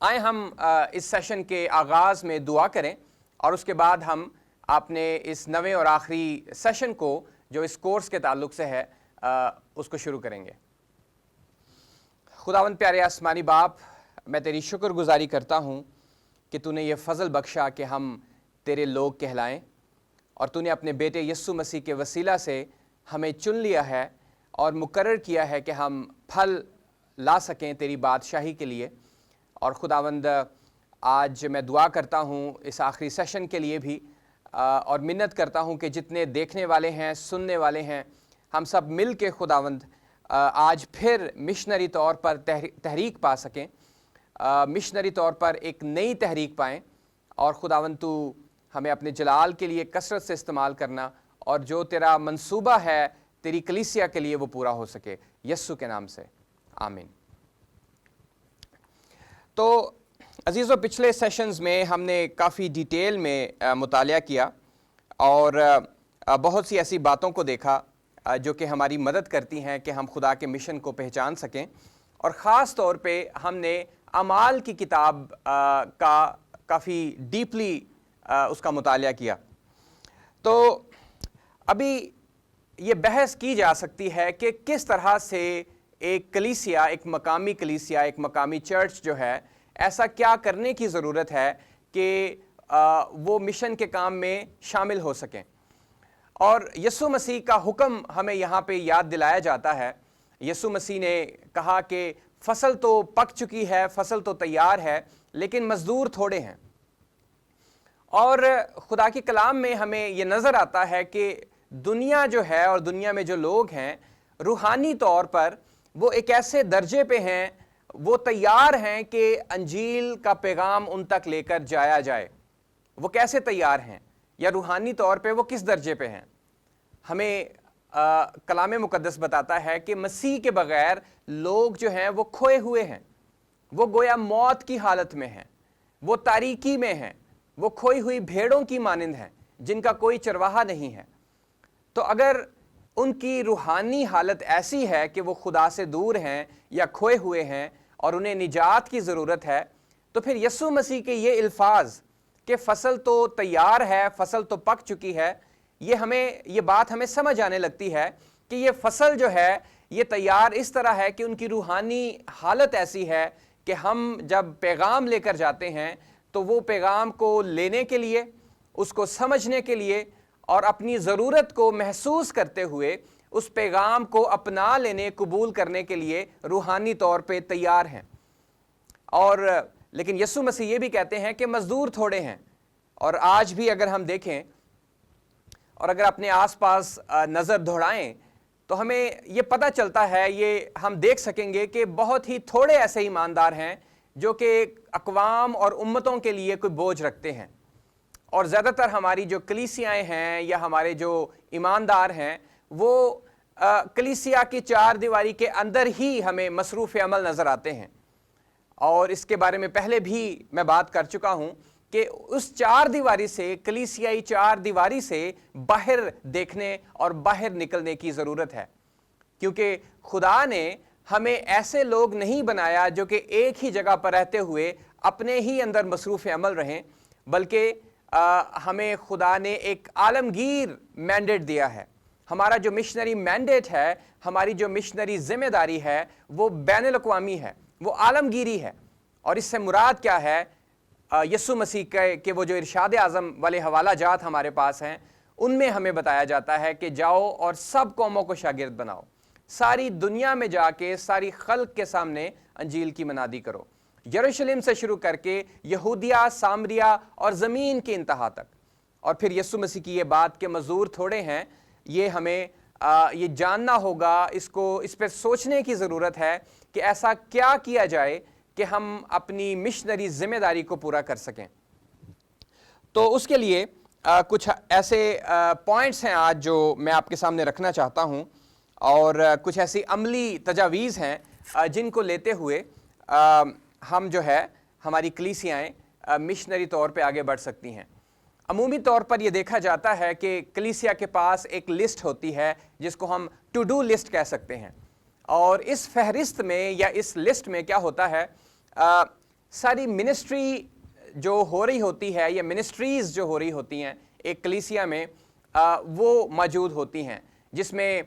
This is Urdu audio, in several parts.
آئیں ہم اس سیشن کے آغاز میں دعا کریں اور اس کے بعد ہم اپنے اس نویں اور آخری سیشن کو جو اس کورس کے تعلق سے ہے اس کو شروع کریں گے۔ خداوند پیارے آسمانی باپ، میں تیری شکر گزاری کرتا ہوں کہ تو نے یہ فضل بخشا کہ ہم تیرے لوگ کہلائیں، اور تو نے اپنے بیٹے یسوع مسیح کے وسیلہ سے ہمیں چن لیا ہے اور مقرر کیا ہے کہ ہم پھل لا سکیں تیری بادشاہی کے لیے۔ اور خداوند آج میں دعا کرتا ہوں اس آخری سیشن کے لیے بھی، اور منت کرتا ہوں کہ جتنے دیکھنے والے ہیں، سننے والے ہیں، ہم سب مل کے خداوند آج پھر مشنری طور پر تحریک پا سکیں، مشنری طور پر ایک نئی تحریک پائیں، اور خداوند تو ہمیں اپنے جلال کے لیے کثرت سے استعمال کرنا، اور جو تیرا منصوبہ ہے تیری کلیسیا کے لیے وہ پورا ہو سکے، یسوع کے نام سے آمین۔ تو عزیزو، پچھلے سیشنز میں ہم نے کافی ڈیٹیل میں مطالعہ کیا اور بہت سی ایسی باتوں کو دیکھا جو کہ ہماری مدد کرتی ہیں کہ ہم خدا کے مشن کو پہچان سکیں، اور خاص طور پہ ہم نے اعمال کی کتاب کا کافی ڈیپلی اس کا مطالعہ کیا۔ تو ابھی یہ بحث کی جا سکتی ہے کہ کس طرح سے ایک کلیسیا، ایک مقامی کلیسیا، ایک مقامی چرچ جو ہے، ایسا کیا کرنے کی ضرورت ہے کہ وہ مشن کے کام میں شامل ہو سکیں۔ اور یسوع مسیح کا حکم ہمیں یہاں پہ یاد دلایا جاتا ہے۔ یسوع مسیح نے کہا کہ فصل تو پک چکی ہے، فصل تو تیار ہے، لیکن مزدور تھوڑے ہیں۔ اور خدا کے کلام میں ہمیں یہ نظر آتا ہے کہ دنیا جو ہے اور دنیا میں جو لوگ ہیں، روحانی طور پر وہ ایک ایسے درجے پہ ہیں، وہ تیار ہیں کہ انجیل کا پیغام ان تک لے کر جایا جائے۔ وہ کیسے تیار ہیں، یا روحانی طور پہ وہ کس درجے پہ ہیں؟ ہمیں کلام مقدس بتاتا ہے کہ مسیح کے بغیر لوگ جو ہیں وہ کھوئے ہوئے ہیں، وہ گویا موت کی حالت میں ہیں، وہ تاریکی میں ہیں، وہ کھوئی ہوئی بھیڑوں کی مانند ہیں جن کا کوئی چرواہا نہیں ہے۔ تو اگر ان کی روحانی حالت ایسی ہے کہ وہ خدا سے دور ہیں یا کھوئے ہوئے ہیں اور انہیں نجات کی ضرورت ہے، تو پھر یسوع مسیح کے یہ الفاظ کہ فصل تو تیار ہے، فصل تو پک چکی ہے، یہ بات ہمیں سمجھ آنے لگتی ہے کہ یہ فصل جو ہے یہ تیار اس طرح ہے کہ ان کی روحانی حالت ایسی ہے کہ ہم جب پیغام لے کر جاتے ہیں تو وہ پیغام کو لینے کے لیے، اس کو سمجھنے کے لیے، اور اپنی ضرورت کو محسوس کرتے ہوئے اس پیغام کو اپنا لینے، قبول کرنے کے لیے روحانی طور پہ تیار ہیں۔ اور لیکن یسوع مسیح یہ بھی کہتے ہیں کہ مزدور تھوڑے ہیں۔ اور آج بھی اگر ہم دیکھیں اور اگر اپنے آس پاس نظر دوڑائیں تو ہمیں یہ پتہ چلتا ہے، یہ ہم دیکھ سکیں گے کہ بہت ہی تھوڑے ایسے ایماندار ہیں جو کہ اقوام اور امتوں کے لیے کوئی بوجھ رکھتے ہیں۔ اور زیادہ تر ہماری جو کلیسیاں ہیں یا ہمارے جو ایماندار ہیں، وہ کلیسیا کی چار دیواری کے اندر ہی ہمیں مصروف عمل نظر آتے ہیں۔ اور اس کے بارے میں پہلے بھی میں بات کر چکا ہوں کہ اس چار دیواری سے، کلیسیائی چار دیواری سے باہر دیکھنے اور باہر نکلنے کی ضرورت ہے، کیونکہ خدا نے ہمیں ایسے لوگ نہیں بنایا جو کہ ایک ہی جگہ پر رہتے ہوئے اپنے ہی اندر مصروف عمل رہیں، بلکہ ہمیں خدا نے ایک عالمگیر مینڈیٹ دیا ہے۔ ہمارا جو مشنری مینڈیٹ ہے، ہماری جو مشنری ذمہ داری ہے، وہ بین الاقوامی ہے، وہ عالمگیری ہے۔ اور اس سے مراد کیا ہے؟ یسوع مسیح کے وہ جو ارشاد اعظم والے حوالہ جات ہمارے پاس ہیں، ان میں ہمیں بتایا جاتا ہے کہ جاؤ اور سب قوموں کو شاگرد بناؤ، ساری دنیا میں جا کے ساری خلق کے سامنے انجیل کی منادی کرو، یروشلم سے شروع کر کے یہودیہ، سامریہ اور زمین کی انتہا تک۔ اور پھر یسوع مسیح کی یہ بات کہ مزدور تھوڑے ہیں، یہ ہمیں یہ جاننا ہوگا، اس پہ سوچنے کی ضرورت ہے کہ ایسا کیا کیا جائے کہ ہم اپنی مشنری ذمہ داری کو پورا کر سکیں۔ تو اس کے لیے کچھ ایسے پوائنٹس ہیں آج جو میں آپ کے سامنے رکھنا چاہتا ہوں، اور کچھ ایسی عملی تجاویز ہیں جن کو لیتے ہوئے ہم جو ہے ہماری کلیسیائیں مشنری طور پہ آگے بڑھ سکتی ہیں۔ عمومی طور پر یہ دیکھا جاتا ہے کہ کلیسیا کے پاس ایک لسٹ ہوتی ہے جس کو ہم ٹو ڈو لسٹ کہہ سکتے ہیں، اور اس فہرست میں یا اس لسٹ میں کیا ہوتا ہے، ساری منسٹری جو ہو رہی ہوتی ہے یا منسٹریز جو ہو رہی ہوتی ہیں ایک کلیسیا میں وہ موجود ہوتی ہیں، جس میں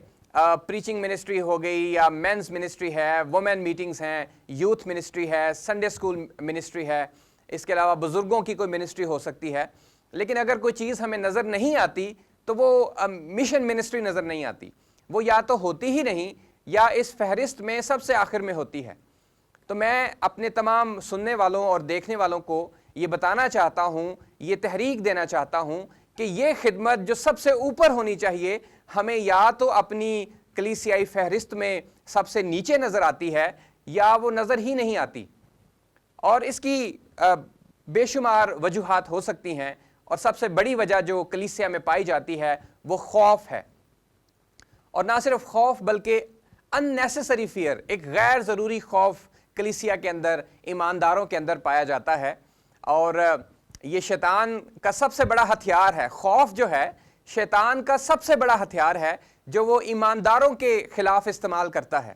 پریچنگ منسٹری ہو گئی یا مینز منسٹری ہے، وومن میٹنگز ہیں، یوتھ منسٹری ہے، سنڈے اسکول منسٹری ہے، اس کے علاوہ بزرگوں کی کوئی منسٹری ہو سکتی ہے۔ لیکن اگر کوئی چیز ہمیں نظر نہیں آتی تو وہ مشن منسٹری نظر نہیں آتی، وہ یا تو ہوتی ہی نہیں یا اس فہرست میں سب سے آخر میں ہوتی ہے۔ تو میں اپنے تمام سننے والوں اور دیکھنے والوں کو یہ بتانا چاہتا ہوں، یہ تحریک دینا چاہتا ہوں کہ یہ خدمت جو سب سے اوپر ہونی چاہیے، ہمیں یا تو اپنی کلیسیائی فہرست میں سب سے نیچے نظر آتی ہے یا وہ نظر ہی نہیں آتی، اور اس کی بے شمار وجوہات ہو سکتی ہیں، اور سب سے بڑی وجہ جو کلیسیا میں پائی جاتی ہے وہ خوف ہے، اور نہ صرف خوف بلکہ unnecessary fear، ایک غیر ضروری خوف کلیسیا کے اندر، ایمانداروں کے اندر پایا جاتا ہے، اور یہ شیطان کا سب سے بڑا ہتھیار ہے۔ خوف جو ہے شیطان کا سب سے بڑا ہتھیار ہے جو وہ ایمانداروں کے خلاف استعمال کرتا ہے،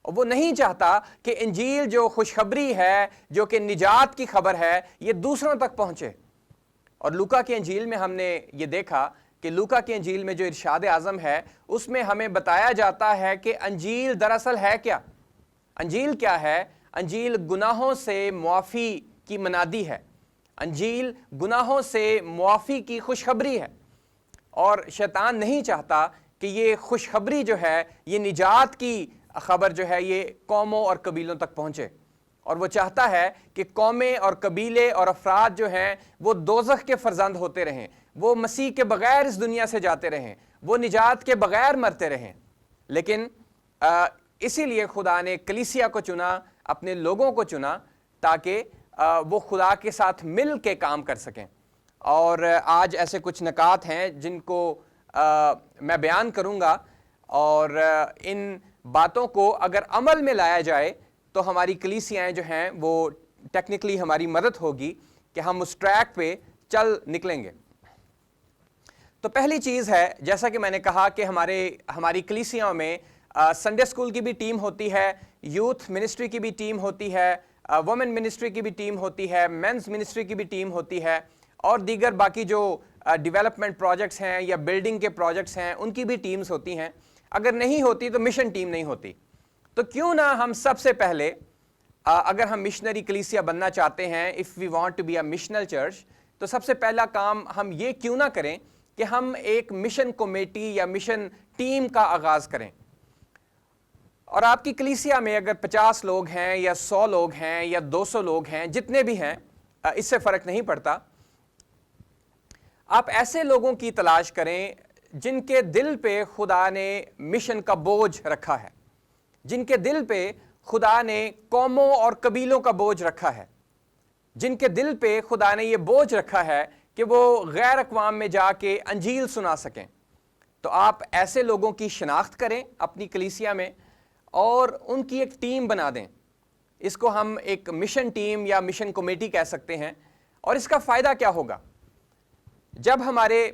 اور وہ نہیں چاہتا کہ انجیل جو خوشخبری ہے، جو کہ نجات کی خبر ہے، یہ دوسروں تک پہنچے۔ اور لوکا کی انجیل میں ہم نے یہ دیکھا کہ لوکا کی انجیل میں جو ارشاد اعظم ہے اس میں ہمیں بتایا جاتا ہے کہ انجیل دراصل ہے کیا؟ انجیل کیا ہے؟ انجیل گناہوں سے معافی کی منادی ہے، انجیل گناہوں سے معافی کی خوشخبری ہے، اور شیطان نہیں چاہتا کہ یہ خوشخبری جو ہے، یہ نجات کی خبر جو ہے، یہ قوموں اور قبیلوں تک پہنچے، اور وہ چاہتا ہے کہ قومیں اور قبیلے اور افراد جو ہیں وہ دوزخ کے فرزند ہوتے رہیں، وہ مسیح کے بغیر اس دنیا سے جاتے رہیں، وہ نجات کے بغیر مرتے رہیں۔ لیکن اسی لیے خدا نے کلیسیا کو چنا، اپنے لوگوں کو چنا، تاکہ وہ خدا کے ساتھ مل کے کام کر سکیں۔ اور آج ایسے کچھ نکات ہیں جن کو میں بیان کروں گا، اور ان باتوں کو اگر عمل میں لایا جائے تو ہماری کلیسیاں جو ہیں وہ ٹیکنیکلی ہماری مدد ہوگی کہ ہم اس ٹریک پہ چل نکلیں گے۔ تو پہلی چیز ہے، جیسا کہ میں نے کہا کہ ہماری کلیسیاں میں سنڈے اسکول کی بھی ٹیم ہوتی ہے، یوتھ منسٹری کی بھی ٹیم ہوتی ہے، وومن منسٹری کی بھی ٹیم ہوتی ہے، مینز منسٹری کی بھی ٹیم ہوتی ہے، اور دیگر باقی جو ڈیولپمنٹ پروجیکٹس ہیں یا بلڈنگ کے پروجیکٹس ہیں ان کی بھی ٹیمز ہوتی ہیں۔ اگر نہیں ہوتی تو مشن ٹیم نہیں ہوتی۔ تو کیوں نہ ہم سب سے پہلے اگر ہم مشنری کلیسیا بننا چاہتے ہیں، if we want to be a missional church, تو سب سے پہلا کام ہم یہ کیوں نہ کریں کہ ہم ایک مشن کمیٹی یا مشن ٹیم کا آغاز کریں۔ اور آپ کی کلیسیا میں اگر 50 لوگ ہیں یا 100 لوگ ہیں یا 200 لوگ ہیں، جتنے بھی ہیں، اس سے فرق نہیں پڑتا، آپ ایسے لوگوں کی تلاش کریں جن کے دل پہ خدا نے مشن کا بوجھ رکھا ہے، جن کے دل پہ خدا نے قوموں اور قبیلوں کا بوجھ رکھا ہے، جن کے دل پہ خدا نے یہ بوجھ رکھا ہے کہ وہ غیر اقوام میں جا کے انجیل سنا سکیں۔ تو آپ ایسے لوگوں کی شناخت کریں اپنی کلیسیا میں اور ان کی ایک ٹیم بنا دیں۔ اس کو ہم ایک مشن ٹیم یا مشن کمیٹی کہہ سکتے ہیں۔ اور اس کا فائدہ کیا ہوگا؟ جب ہمارے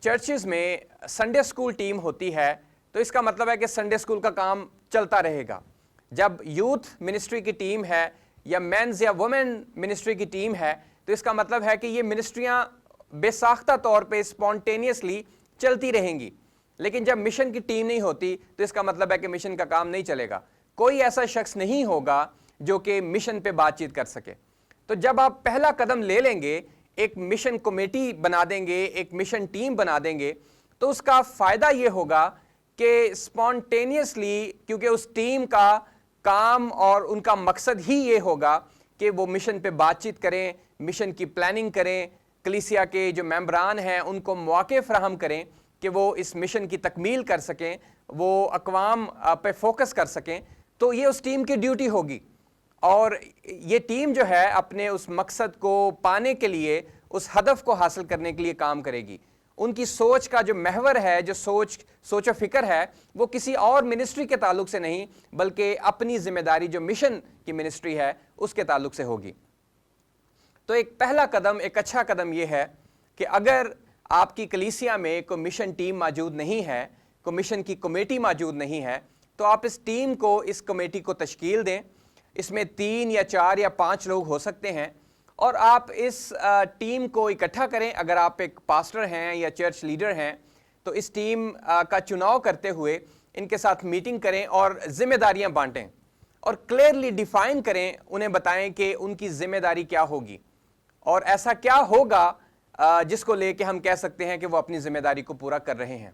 چرچز میں سنڈے اسکول ٹیم ہوتی ہے تو اس کا مطلب ہے کہ سنڈے اسکول کا کام چلتا رہے گا۔ جب یوتھ منسٹری کی ٹیم ہے یا مینز یا وومن منسٹری کی ٹیم ہے تو اس کا مطلب ہے کہ یہ منسٹریاں بے ساختہ طور پہ اسپونٹینیسلی چلتی رہیں گی۔ لیکن جب مشن کی ٹیم نہیں ہوتی تو اس کا مطلب ہے کہ مشن کا کام نہیں چلے گا۔ کوئی ایسا شخص نہیں ہوگا جو کہ مشن پہ بات چیت کر سکے۔ تو جب آپ پہلا قدم لے لیں گے، ایک مشن کمیٹی بنا دیں گے، ایک مشن ٹیم بنا دیں گے، تو اس کا فائدہ یہ ہوگا کہ اسپونٹینیسلی، کیونکہ اس ٹیم کا کام اور ان کا مقصد ہی یہ ہوگا کہ وہ مشن پہ بات چیت کریں، مشن کی پلاننگ کریں، کلیسیا کے جو ممبران ہیں ان کو مواقع فراہم کریں کہ وہ اس مشن کی تکمیل کر سکیں، وہ اقوام پہ فوکس کر سکیں۔ تو یہ اس ٹیم کی ڈیوٹی ہوگی، اور یہ ٹیم جو ہے اپنے اس مقصد کو پانے کے لیے، اس ہدف کو حاصل کرنے کے لیے کام کرے گی۔ ان کی سوچ کا جو محور ہے، جو سوچ و فکر ہے، وہ کسی اور منسٹری کے تعلق سے نہیں بلکہ اپنی ذمہ داری جو مشن کی منسٹری ہے اس کے تعلق سے ہوگی۔ تو ایک پہلا قدم، ایک اچھا قدم یہ ہے کہ اگر آپ کی کلیسیا میں کوئی مشن ٹیم موجود نہیں ہے، کوئی مشن کی کمیٹی موجود نہیں ہے، تو آپ اس ٹیم کو، اس کمیٹی کو تشکیل دیں۔ اس میں 3 یا 4 یا 5 لوگ ہو سکتے ہیں، اور آپ اس ٹیم کو اکٹھا کریں. اگر آپ ایک پاسٹر ہیں یا چرچ لیڈر ہیں تو اس ٹیم کا چناؤ کرتے ہوئے ان کے ساتھ میٹنگ کریں اور ذمہ داریاں بانٹیں اور کلیئرلی ڈیفائن کریں، انہیں بتائیں کہ ان کی ذمہ داری کیا ہوگی اور ایسا کیا ہوگا جس کو لے کے ہم کہہ سکتے ہیں کہ وہ اپنی ذمہ داری کو پورا کر رہے ہیں.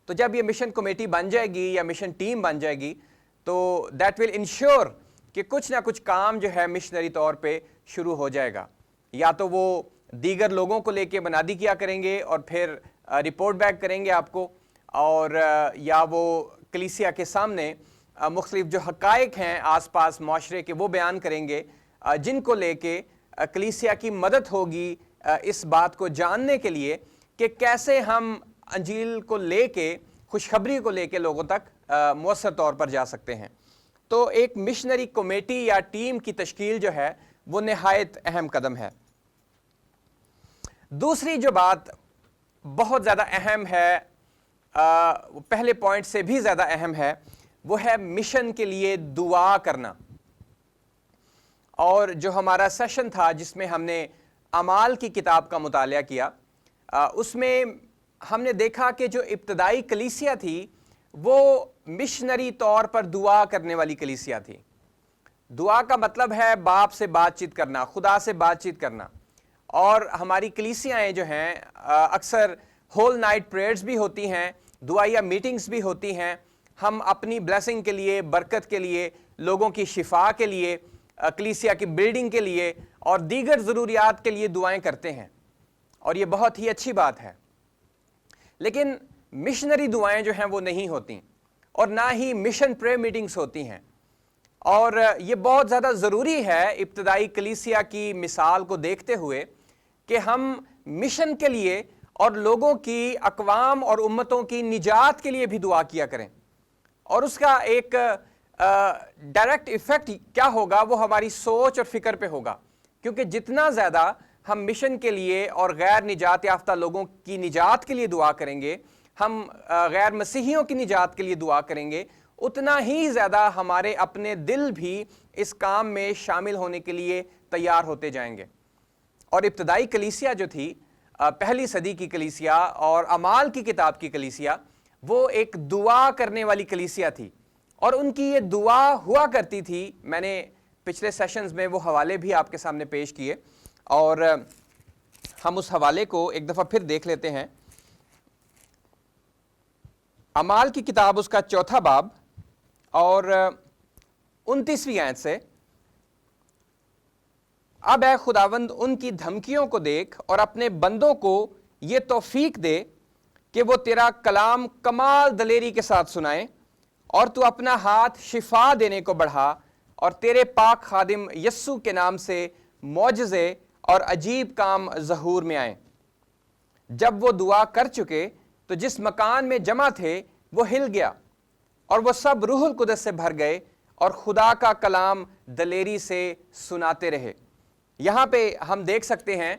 تو جب یہ مشن کمیٹی بن جائے گی یا مشن ٹیم بن جائے گی تو دیٹ ول انشور کہ کچھ نہ کچھ کام جو ہے مشنری طور پہ شروع ہو جائے گا. یا تو وہ دیگر لوگوں کو لے کے منادی کیا کریں گے اور پھر رپورٹ بیک کریں گے آپ کو، اور یا وہ کلیسیا کے سامنے مختلف جو حقائق ہیں آس پاس معاشرے کے وہ بیان کریں گے، جن کو لے کے کلیسیا کی مدد ہوگی اس بات کو جاننے کے لیے کہ کیسے ہم انجیل کو لے کے، خوشخبری کو لے کے لوگوں تک مؤثر طور پر جا سکتے ہیں. تو ایک مشنری کمیٹی یا ٹیم کی تشکیل جو ہے وہ نہایت اہم قدم ہے. دوسری جو بات بہت زیادہ اہم ہے، پہلے پوائنٹ سے بھی زیادہ اہم ہے، وہ ہے مشن کے لیے دعا کرنا. اور جو ہمارا سیشن تھا جس میں ہم نے اعمال کی کتاب کا مطالعہ کیا، اس میں ہم نے دیکھا کہ جو ابتدائی کلیسیا تھی وہ مشنری طور پر دعا کرنے والی کلیسیا تھی. دعا کا مطلب ہے باپ سے بات چیت کرنا، خدا سے بات چیت کرنا. اور ہماری کلیسیاں جو ہیں اکثر ہول نائٹ پریئرز بھی ہوتی ہیں، دعائیہ میٹنگز بھی ہوتی ہیں. ہم اپنی بلیسنگ کے لیے، برکت کے لیے، لوگوں کی شفا کے لیے، کلیسیا کی بلڈنگ کے لیے اور دیگر ضروریات کے لیے دعائیں کرتے ہیں، اور یہ بہت ہی اچھی بات ہے. لیکن مشنری دعائیں جو ہیں وہ نہیں ہوتی، اور نہ ہی مشن پریئر میٹنگز ہوتی ہیں. اور یہ بہت زیادہ ضروری ہے ابتدائی کلیسیا کی مثال کو دیکھتے ہوئے کہ ہم مشن کے لیے اور لوگوں کی، اقوام اور امتوں کی نجات کے لیے بھی دعا کیا کریں. اور اس کا ایک ڈائریکٹ ایفیکٹ کیا ہوگا وہ ہماری سوچ اور فکر پہ ہوگا، کیونکہ جتنا زیادہ ہم مشن کے لیے اور غیر نجات یافتہ لوگوں کی نجات کے لیے دعا کریں گے، ہم غیر مسیحیوں کی نجات کے لیے دعا کریں گے، اتنا ہی زیادہ ہمارے اپنے دل بھی اس کام میں شامل ہونے کے لیے تیار ہوتے جائیں گے. اور ابتدائی کلیسیا جو تھی، پہلی صدی کی کلیسیا اور اعمال کی کتاب کی کلیسیا، وہ ایک دعا کرنے والی کلیسیا تھی، اور ان کی یہ دعا ہوا کرتی تھی. میں نے پچھلے سیشنز میں وہ حوالے بھی آپ کے سامنے پیش کیے، اور ہم اس حوالے کو ایک دفعہ پھر دیکھ لیتے ہیں. اعمال کی کتاب اس کا 4 باب اور 29ویں آیت سے، اب اے خداوند ان کی دھمکیوں کو دیکھ اور اپنے بندوں کو یہ توفیق دے کہ وہ تیرا کلام کمال دلیری کے ساتھ سنائیں، اور تو اپنا ہاتھ شفا دینے کو بڑھا، اور تیرے پاک خادم یسوع کے نام سے معجزے اور عجیب کام ظہور میں آئیں. جب وہ دعا کر چکے تو جس مکان میں جمع تھے وہ ہل گیا، اور وہ سب روح القدس سے بھر گئے اور خدا کا کلام دلیری سے سناتے رہے. یہاں پہ ہم دیکھ سکتے ہیں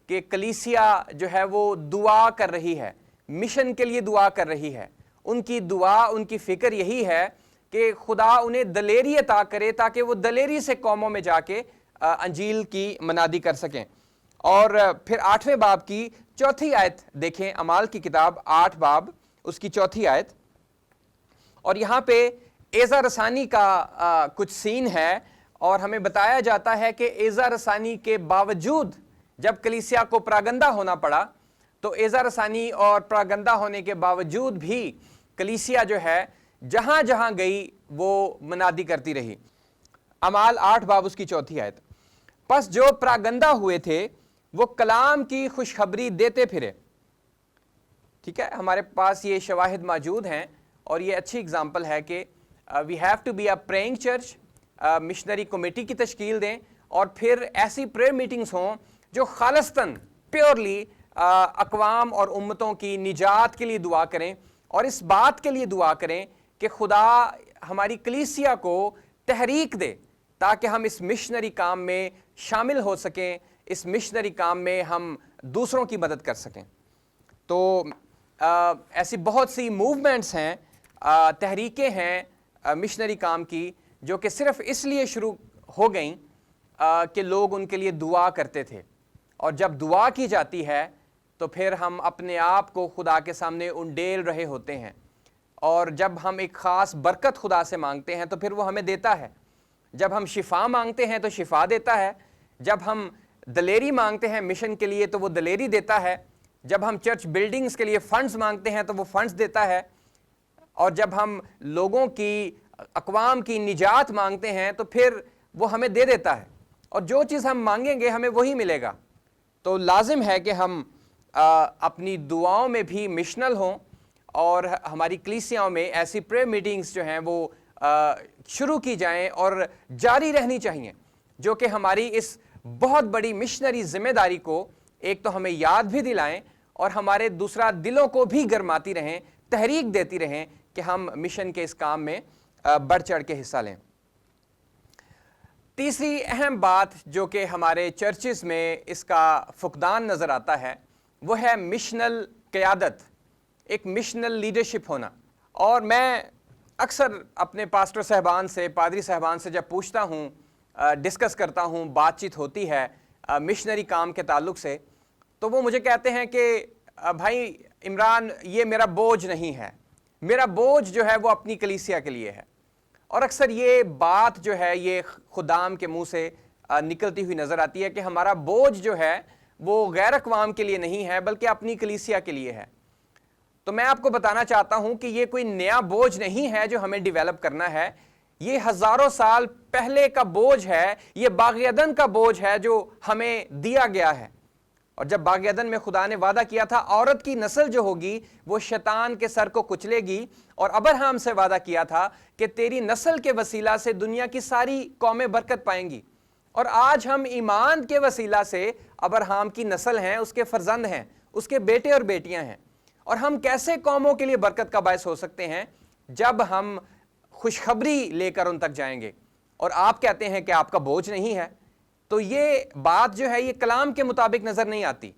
کہ کلیسیا جو ہے وہ دعا کر رہی ہے، مشن کے لیے دعا کر رہی ہے. ان کی دعا، ان کی فکر یہی ہے کہ خدا انہیں دلیری عطا کرے تاکہ وہ دلیری سے قوموں میں جا کے انجیل کی منادی کر سکیں. اور پھر 8ویں باب کی 4 آیت دیکھیں، اعمال کی کتاب 8 باب اس کی 4 آیت. اور یہاں پہ ایذا رسانی کا کچھ سین ہے، اور ہمیں بتایا جاتا ہے کہ ایذا رسانی کے باوجود جب کلیسیا کو پراگندہ ہونا پڑا، تو ایذا رسانی اور پراگندہ ہونے کے باوجود بھی کلیسیا جو ہے جہاں جہاں گئی وہ منادی کرتی رہی. اعمال 8 باب اس کی 4 آیت. پس جو پراگندہ ہوئے تھے وہ کلام کی خوشخبری دیتے پھرے. ٹھیک ہے، ہمارے پاس یہ شواہد موجود ہیں، اور یہ اچھی اگزامپل ہے کہ we have to be a praying church. Missionary committee کی تشکیل دیں، اور پھر ایسی پریئر میٹنگز ہوں جو خالصتاً پیورلی اقوام اور امتوں کی نجات کے لیے دعا کریں، اور اس بات کے لیے دعا کریں کہ خدا ہماری کلیسیا کو تحریک دے تاکہ ہم اس مشنری کام میں شامل ہو سکیں، اس مشنری کام میں ہم دوسروں کی مدد کر سکیں. تو ایسی بہت سی موومنٹس ہیں، تحریکیں ہیں مشنری کام کی جو کہ صرف اس لیے شروع ہو گئیں کہ لوگ ان کے لیے دعا کرتے تھے، اور جب دعا کی جاتی ہے تو پھر ہم اپنے آپ کو خدا کے سامنے انڈیل رہے ہوتے ہیں، اور جب ہم ایک خاص برکت خدا سے مانگتے ہیں تو پھر وہ ہمیں دیتا ہے۔ جب ہم شفا مانگتے ہیں تو شفا دیتا ہے، جب ہم دلیری مانگتے ہیں مشن کے لیے تو وہ دلیری دیتا ہے، جب ہم چرچ بلڈنگز کے لیے فنڈز مانگتے ہیں تو وہ فنڈز دیتا ہے، اور جب ہم لوگوں کی، اقوام کی نجات مانگتے ہیں تو پھر وہ ہمیں دے دیتا ہے، اور جو چیز ہم مانگیں گے ہمیں وہی ملے گا۔ تو لازم ہے کہ ہم اپنی دعاؤں میں بھی مشنل ہوں، اور ہماری کلیسیاؤں میں ایسی پریئر میٹنگز جو ہیں وہ شروع کی جائیں اور جاری رہنی چاہیے، جو کہ ہماری اس بہت بڑی مشنری ذمہ داری کو ایک تو ہمیں یاد بھی دلائیں، اور ہمارے دوسرا دلوں کو بھی گرماتی رہیں، تحریک دیتی رہیں کہ ہم مشن کے اس کام میں بڑھ چڑھ کے حصہ لیں۔ تیسری اہم بات جو کہ ہمارے چرچز میں اس کا فقدان نظر آتا ہے وہ ہے مشنل قیادت، ایک مشنل لیڈرشپ ہونا۔ اور میں اکثر اپنے پاسٹر صاحبان سے، پادری صاحبان سے جب پوچھتا ہوں، ڈسکس کرتا ہوں، بات چیت ہوتی ہے مشنری کام کے تعلق سے، تو وہ مجھے کہتے ہیں کہ بھائی عمران، یہ میرا بوجھ نہیں ہے، میرا بوجھ جو ہے وہ اپنی کلیسیا کے لیے ہے۔ اور اکثر یہ بات جو ہے یہ خدام کے منہ سے نکلتی ہوئی نظر آتی ہے کہ ہمارا بوجھ جو ہے وہ غیر اقوام کے لیے نہیں ہے بلکہ اپنی کلیسیا کے لیے ہے۔ تو میں آپ کو بتانا چاہتا ہوں کہ یہ کوئی نیا بوجھ نہیں ہے جو ہمیں ڈیولپ کرنا ہے، یہ ہزاروں سال پہلے کا بوجھ ہے، یہ باغ عدن کا بوجھ ہے جو ہمیں دیا گیا ہے۔ اور جب باغ عدن میں خدا نے وعدہ کیا تھا عورت کی نسل جو ہوگی وہ شیطان کے سر کو کچلے گی، اور ابراہیم سے وعدہ کیا تھا کہ تیری نسل کے وسیلہ سے دنیا کی ساری قومیں برکت پائیں گی، اور آج ہم ایمان کے وسیلہ سے ابراہیم کی نسل ہیں، اس کے فرزند ہیں، اس کے بیٹے اور بیٹیاں ہیں۔ اور ہم کیسے قوموں کے لیے برکت کا باعث ہو سکتے ہیں؟ جب ہم خوشخبری لے کر ان تک جائیں گے، اور آپ کہتے ہیں کہ آپ کا بوجھ نہیں ہے، تو یہ بات جو ہے یہ کلام کے مطابق نظر نہیں آتی۔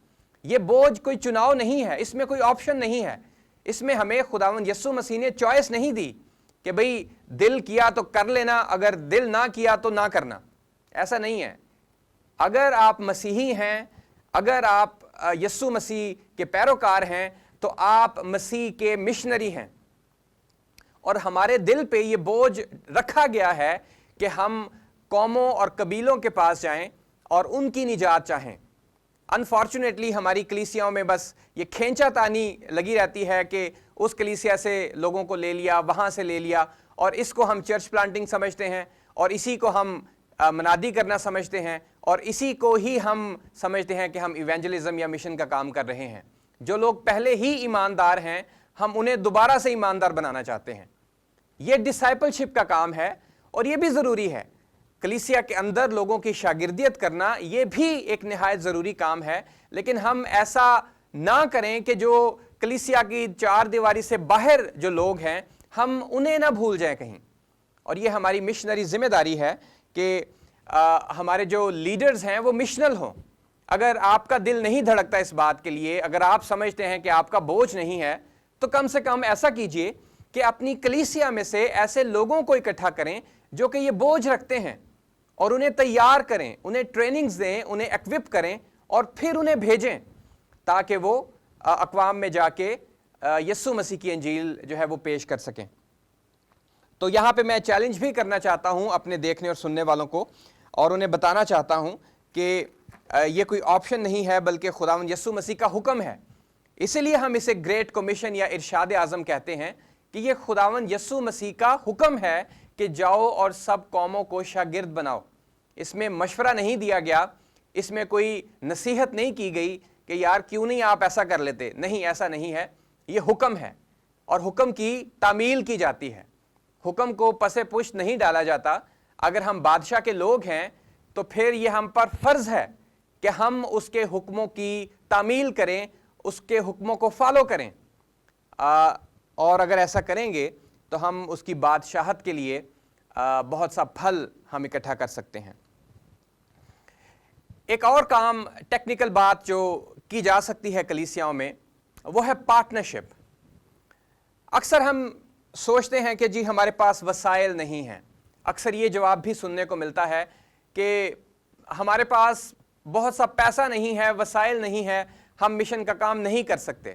یہ بوجھ کوئی چناؤ نہیں ہے، اس میں کوئی آپشن نہیں ہے، اس میں ہمیں خداوند یسوع مسیح نے چوائس نہیں دی کہ بھئی دل کیا تو کر لینا، اگر دل نہ کیا تو نہ کرنا۔ ایسا نہیں ہے۔ اگر آپ مسیحی ہیں، اگر آپ یسوع مسیح کے پیروکار ہیں تو آپ مسیح کے مشنری ہیں، اور ہمارے دل پہ یہ بوجھ رکھا گیا ہے کہ ہم قوموں اور قبیلوں کے پاس جائیں اور ان کی نجات چاہیں۔ انفارچونیٹلی ہماری کلیسیاؤں میں بس یہ کھینچا تانی لگی رہتی ہے کہ اس کلیسیا سے لوگوں کو لے لیا، وہاں سے لے لیا، اور اس کو ہم چرچ پلانٹنگ سمجھتے ہیں، اور اسی کو ہم منادی کرنا سمجھتے ہیں، اور اسی کو ہی ہم سمجھتے ہیں کہ ہم ایونجلزم یا مشن کا کام کر رہے ہیں۔ جو لوگ پہلے ہی ایماندار ہیں ہم انہیں دوبارہ سے ایماندار بنانا چاہتے ہیں۔ یہ ڈسائپلشپ کا کام ہے، اور یہ بھی ضروری ہے۔ کلیسیا کے اندر لوگوں کی شاگردیت کرنا یہ بھی ایک نہایت ضروری کام ہے، لیکن ہم ایسا نہ کریں کہ جو کلیسیا کی چار دیواری سے باہر جو لوگ ہیں ہم انہیں نہ بھول جائیں کہیں۔ اور یہ ہماری مشنری ذمہ داری ہے کہ ہمارے جو لیڈرز ہیں وہ مشنل ہوں۔ اگر آپ کا دل نہیں دھڑکتا اس بات کے لیے، اگر آپ سمجھتے ہیں کہ آپ کا بوجھ نہیں ہے، تو کم سے کم ایسا کیجئے کہ اپنی کلیسیا میں سے ایسے لوگوں کو اکٹھا کریں جو کہ یہ بوجھ رکھتے ہیں، اور انہیں تیار کریں، انہیں ٹریننگز دیں، انہیں ایکوپ کریں، اور پھر انہیں بھیجیں تاکہ وہ اقوام میں جا کے یسوع مسیح کی انجیل جو ہے وہ پیش کر سکیں۔ تو یہاں پہ میں چیلنج بھی کرنا چاہتا ہوں اپنے دیکھنے اور سننے والوں کو، اور انہیں بتانا چاہتا ہوں کہ یہ کوئی آپشن نہیں ہے بلکہ خداوند یسوع مسیح کا حکم ہے۔ اسی لیے ہم اسے گریٹ کمیشن یا ارشاد اعظم کہتے ہیں کہ یہ خداوند یسوع مسیح کا حکم ہے کہ جاؤ اور سب قوموں کو شاگرد بناؤ۔ اس میں مشورہ نہیں دیا گیا، اس میں کوئی نصیحت نہیں کی گئی کہ یار کیوں نہیں آپ ایسا کر لیتے، نہیں، ایسا نہیں ہے، یہ حکم ہے، اور حکم کی تعمیل کی جاتی ہے۔ حکم کو پس پشت نہیں ڈالا جاتا۔ اگر ہم بادشاہ کے لوگ ہیں تو پھر یہ ہم پر فرض ہے کہ ہم اس کے حکموں کی تعمیل کریں، اس کے حکموں کو فالو کریں، اور اگر ایسا کریں گے تو ہم اس کی بادشاہت کے لیے بہت سا پھل ہم اکٹھا کر سکتے ہیں۔ ایک اور کام، ٹیکنیکل بات جو کی جا سکتی ہے کلیسیاؤں میں، وہ ہے پارٹنرشپ۔ اکثر ہم سوچتے ہیں کہ جی ہمارے پاس وسائل نہیں ہیں، اکثر یہ جواب بھی سننے کو ملتا ہے کہ ہمارے پاس بہت سا پیسہ نہیں ہے، وسائل نہیں ہے، ہم مشن کا کام نہیں کر سکتے۔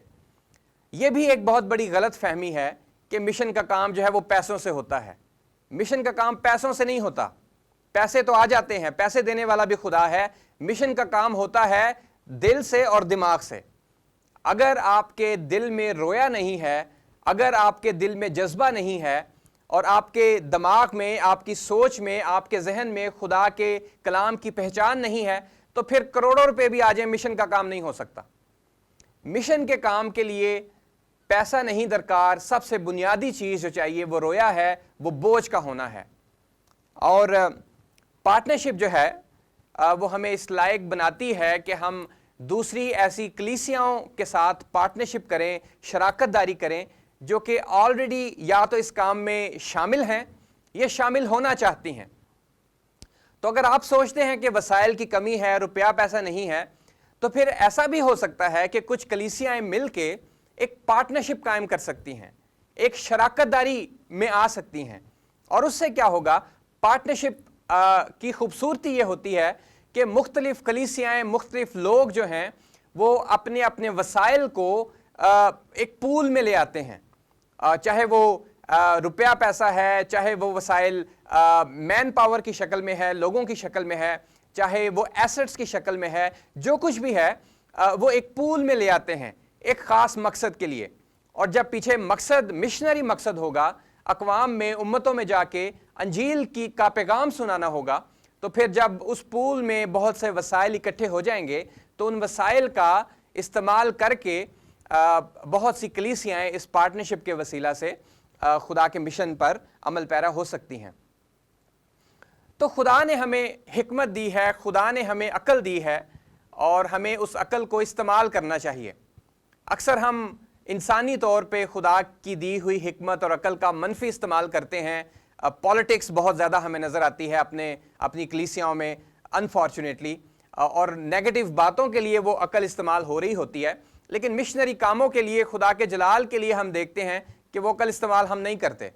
یہ بھی ایک بہت بڑی غلط فہمی ہے کہ مشن کا کام جو ہے وہ پیسوں سے ہوتا ہے۔ مشن کا کام پیسوں سے نہیں ہوتا، پیسے تو آ جاتے ہیں، پیسے دینے والا بھی خدا ہے۔ مشن کا کام ہوتا ہے دل سے اور دماغ سے۔ اگر آپ کے دل میں رویا نہیں ہے، اگر آپ کے دل میں جذبہ نہیں ہے، اور آپ کے دماغ میں، آپ کی سوچ میں، آپ کے ذہن میں خدا کے کلام کی پہچان نہیں ہے، تو پھر کروڑوں روپے بھی آ جائیں، مشن کا کام نہیں ہو سکتا۔ مشن کے کام کے لیے پیسہ نہیں درکار، سب سے بنیادی چیز جو چاہیے وہ رویا ہے، وہ بوجھ کا ہونا ہے۔ اور پارٹنرشپ جو ہے وہ ہمیں اس لائق بناتی ہے کہ ہم دوسری ایسی کلیسیاؤں کے ساتھ پارٹنرشپ کریں، شراکت داری کریں، جو کہ آلریڈی یا تو اس کام میں شامل ہیں یا شامل ہونا چاہتی ہیں۔ تو اگر آپ سوچتے ہیں کہ وسائل کی کمی ہے، روپیہ پیسہ نہیں ہے، تو پھر ایسا بھی ہو سکتا ہے کہ کچھ کلیسیاں مل کے ایک پارٹنرشپ قائم کر سکتی ہیں، ایک شراکت داری میں آ سکتی ہیں۔ اور اس سے کیا ہوگا؟ پارٹنرشپ کی خوبصورتی یہ ہوتی ہے کہ مختلف کلیسیاں، مختلف لوگ جو ہیں وہ اپنے اپنے وسائل کو ایک پول میں لے آتے ہیں، چاہے وہ روپیہ پیسہ ہے، چاہے وہ وسائل مین پاور کی شکل میں ہے، لوگوں کی شکل میں ہے، چاہے وہ ایسٹس کی شکل میں ہے، جو کچھ بھی ہے وہ ایک پول میں لے آتے ہیں ایک خاص مقصد کے لیے۔ اور جب پیچھے مقصد مشنری مقصد ہوگا، اقوام میں، امتوں میں جا کے انجیل کا پیغام سنانا ہوگا، تو پھر جب اس پول میں بہت سے وسائل اکٹھے ہو جائیں گے تو ان وسائل کا استعمال کر کے بہت سی کلیسیاں اس پارٹنرشپ کے وسیلہ سے خدا کے مشن پر عمل پیرا ہو سکتی ہیں۔ تو خدا نے ہمیں حکمت دی ہے، خدا نے ہمیں عقل دی ہے، اور ہمیں اس عقل کو استعمال کرنا چاہیے۔ اکثر ہم انسانی طور پہ خدا کی دی ہوئی حکمت اور عقل کا منفی استعمال کرتے ہیں۔ پالیٹکس بہت زیادہ ہمیں نظر آتی ہے اپنی کلیسیاؤں میں انفارچونیٹلی، اور نیگیٹو باتوں کے لیے وہ عقل استعمال ہو رہی ہوتی ہے، لیکن مشنری کاموں کے لیے، خدا کے جلال کے لیے ہم دیکھتے ہیں کہ وہ عقل استعمال ہم نہیں کرتے۔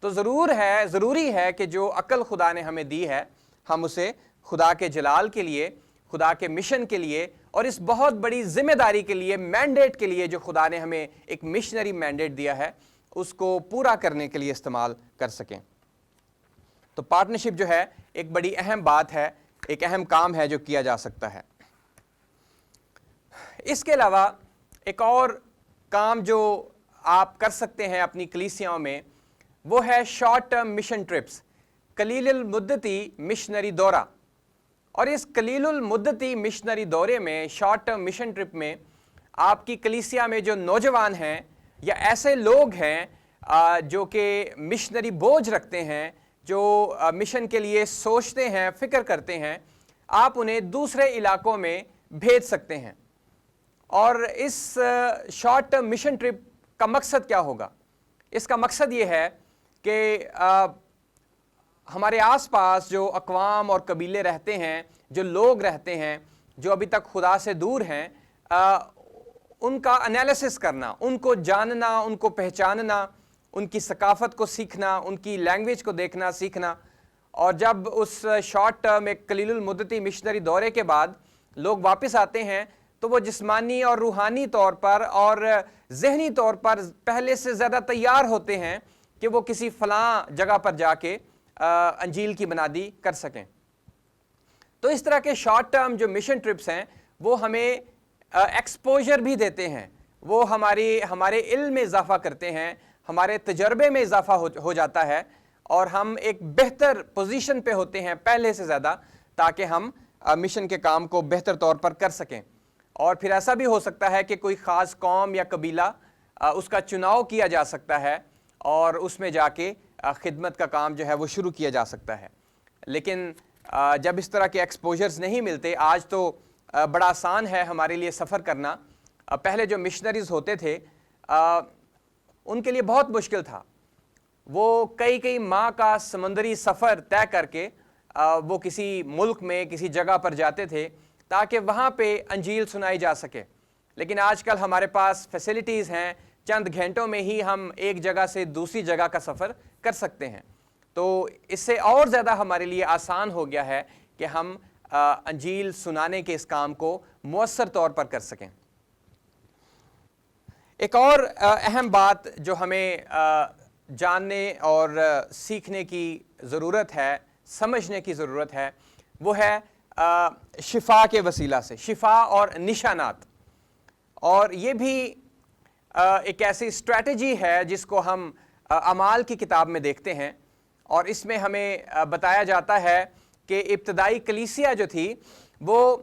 تو ضروری ہے کہ جو عقل خدا نے ہمیں دی ہے، ہم اسے خدا کے جلال کے لیے، خدا کے مشن کے لیے، اور اس بہت بڑی ذمہ داری کے لیے، مینڈیٹ کے لیے جو خدا نے ہمیں ایک مشنری مینڈیٹ دیا ہے، اس کو پورا کرنے کے لیے استعمال کر سکیں۔ تو پارٹنرشپ جو ہے ایک بڑی اہم بات ہے، ایک اہم کام ہے جو کیا جا سکتا ہے۔ اس کے علاوہ ایک اور کام جو آپ کر سکتے ہیں اپنی کلیسیاؤں میں، وہ ہے شارٹ ٹرم مشن ٹرپس، قلیل المدتی مشنری دورہ۔ اور اس قلیل المدتی مشنری دورے میں، شارٹ ٹرم مشن ٹرپ میں، آپ کی کلیسیا میں جو نوجوان ہیں یا ایسے لوگ ہیں جو کہ مشنری بوجھ رکھتے ہیں، جو مشن کے لیے سوچتے ہیں، فکر کرتے ہیں، آپ انہیں دوسرے علاقوں میں بھیج سکتے ہیں۔ اور اس شارٹ ٹرم مشن ٹرپ کا مقصد کیا ہوگا؟ اس کا مقصد یہ ہے کہ ہمارے آس پاس جو اقوام اور قبیلے رہتے ہیں، جو لوگ رہتے ہیں، جو ابھی تک خدا سے دور ہیں، ان کا انالیسس کرنا، ان کو جاننا، ان کو پہچاننا، ان کی ثقافت کو سیکھنا، ان کی لینگویج کو دیکھنا، سیکھنا۔ اور جب اس شارٹ ٹرم ایک قلیل المدتی مشنری دورے کے بعد لوگ واپس آتے ہیں، تو وہ جسمانی اور روحانی طور پر اور ذہنی طور پر پہلے سے زیادہ تیار ہوتے ہیں کہ وہ کسی فلاں جگہ پر جا کے انجیل کی بنادی کر سکیں۔ تو اس طرح کے شارٹ ٹرم جو مشن ٹرپس ہیں، وہ ہمیں ایکسپوجر بھی دیتے ہیں، وہ ہمارے علم میں اضافہ کرتے ہیں، ہمارے تجربے میں اضافہ ہو جاتا ہے، اور ہم ایک بہتر پوزیشن پہ ہوتے ہیں پہلے سے زیادہ، تاکہ ہم مشن کے کام کو بہتر طور پر کر سکیں۔ اور پھر ایسا بھی ہو سکتا ہے کہ کوئی خاص قوم یا قبیلہ، اس کا چناؤ کیا جا سکتا ہے، اور اس میں جا کے خدمت کا کام جو ہے وہ شروع کیا جا سکتا ہے۔ لیکن جب اس طرح کے ایکسپوجرز نہیں ملتے، آج تو بڑا آسان ہے ہمارے لیے سفر کرنا۔ پہلے جو مشنریز ہوتے تھے ان کے لیے بہت مشکل تھا، وہ کئی ماہ کا سمندری سفر طے کر کے وہ کسی ملک میں، کسی جگہ پر جاتے تھے تاکہ وہاں پہ انجیل سنائی جا سکے۔ لیکن آج کل ہمارے پاس فیسلٹیز ہیں، چند گھنٹوں میں ہی ہم ایک جگہ سے دوسری جگہ کا سفر کر سکتے ہیں۔ تو اس سے اور زیادہ ہمارے لیے آسان ہو گیا ہے کہ ہم انجیل سنانے کے اس کام کو مؤثر طور پر کر سکیں۔ ایک اور اہم بات جو ہمیں جاننے اور سیکھنے کی ضرورت ہے، سمجھنے کی ضرورت ہے، وہ ہے شفا کے وسیلہ سے، شفا اور نشانات۔ اور یہ بھی ایک ایسی اسٹریٹجی ہے جس کو ہم اعمال کی کتاب میں دیکھتے ہیں، اور اس میں ہمیں بتایا جاتا ہے کہ ابتدائی کلیسیا جو تھی وہ